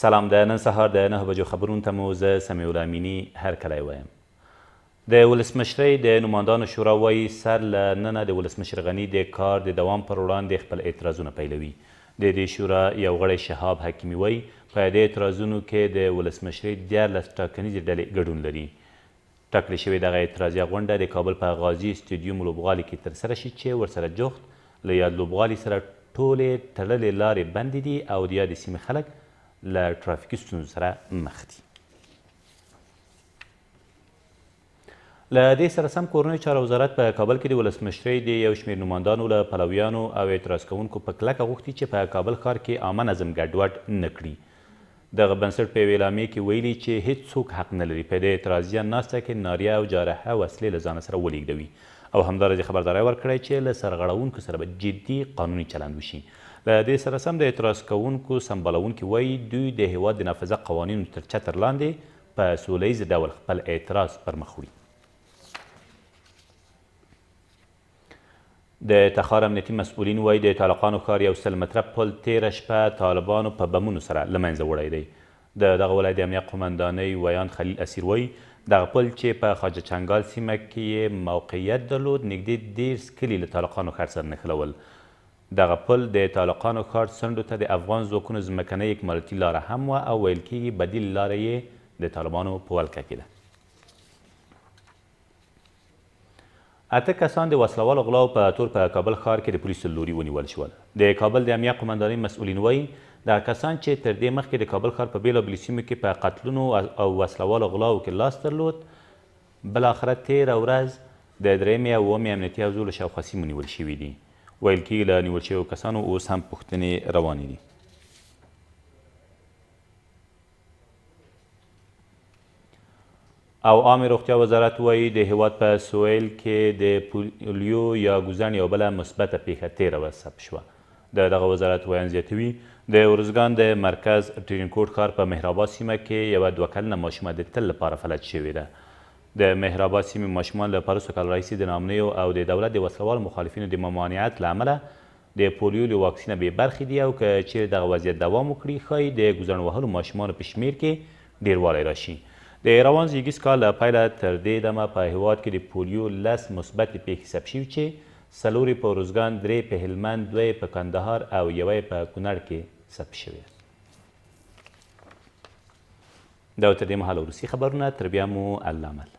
سلام، د نن سهار د 9 بجو خبرونو ته مو زه سمیع الله امینی هرکلی وایم. د ولسمشرۍ د نمایندانو شورا وایي سر له ننه د ولسمشر غني د کار د دوام پر وړاندې خپل اعتراضونه پیلوي. د دې شورا یو غړی شهاب حکیمي وایي په دې اعتراضونو کې د ولسمشرۍ 14 ټاکنیزې ډلې ګډون لري. ټاکلې شوې دغه اعتراضیه غونډه د کابل په غازي سټیډیوم لوبغالي کې ترسره شي چې ورسره جوخت له یاد لوبغالي سره ټولې تړلې لارې بندې دي او د یادې سیمې خلک له ټرافیکي ستونزو سره مخ دي. له دې سره سم کورنیو چارو وزارت په کابل کې د ولسمشرۍ د یو شمېر نمایندانو له پلویانو او اعتراض کوونکو په کلکه غوښتي چې په کابل ښار کې عامه نظم ګډوډ نه کړي. دغه بنسټ په یوې اعلامیې کې ویلي چې هیڅوک حق نه لري په دې اعتراضیه ناسته کې ناریه او جارحه وسلې له ځانه سره ولېږدوي او همداراز خبرداری ورکړی چې له سرغړونکو سره به جدي قانوني چلند وشي. له دې سره سم د اعتراض کوونکو سمبالونکي وایي دوی د هیواد د نافذه قوانینو تر چتر لاندې په سوله ییز ډول خپل اعتراض پر مخ وړي. د تخار امنیتي مسؤلین وایي د طالقانو ښار 100 متره پل تېره شپه طالبانو په بمونو سره له منځه وړی دی. د دغه ولایت د امنیه قومندانۍ ویان خلیل اسیر وایي دغه پل چې په خواجه چنګال سیمه کې یې موقعیت درلود نږدې 10 کلي له طالقانو ښار سره نښلول. دغه پل د طالقانو ښار څنډو ته د افغان ځواکونو ځمکنۍ اکمالاتي لاره هم وه او ویل کېږي بدیل لاره یې د طالبانو په ولکه کې ده. 8 کسان د وسلوالو غلاو په تور په کابل ښار کې د پولیسو له لوري ونیول شول. د کابل د امنیه قومندانۍ مسؤلین وایي دغه کسان چې تر دې مخکې د کابل ښار په بېلابېلو سیمو کې په قتلونو او وسلوالو غلاو کې لاس درلود بلاخره تېره ورځ د 3 او 9 امنیتي حوزو له شاوخوا سیمو نیول شوي دي. ویل کېږي له نیول شویو کسانو اوس هم پوښتنې روانې دي. او عامې روغتیا وزارت وایي د هیواد په سویل کې د پولیو یا ګوزن یو بله مثبته پیښه تېره ورځ ثبت شوه. د دغه وزارت ویان زیاتوي د ارزګان د مرکز ټرینکوټ ښار په مهرآباد سیمه کې یوه 2 کلنه ماشومه د تل لپاره فلج شوې ده. د مهرآباد سیمې ماشومان له پروسږ کال راهیسې د ناامنیو او د دولت د وسلوالو مخالفینو د ممانعت له امله د پولیو له واکسینه بې برخې دي او که چیرې دغه وضعیت دوام وکړي ښایي د ګوزن وهلو ماشومانو په شمېر کې ډېروالی راشي. د روان زیږیز کال له پیله تر دې دمه په هیواد کې د پولیو 10 مثبتې پیښې ثبت شوي چې 4 په ارزګان، 3 په هلمند، 2 په کندهار او 1 په کونړ کې ثبت شوې. دا تر دې مهاله وروستي خبرونه، تر بیا مو الله مل.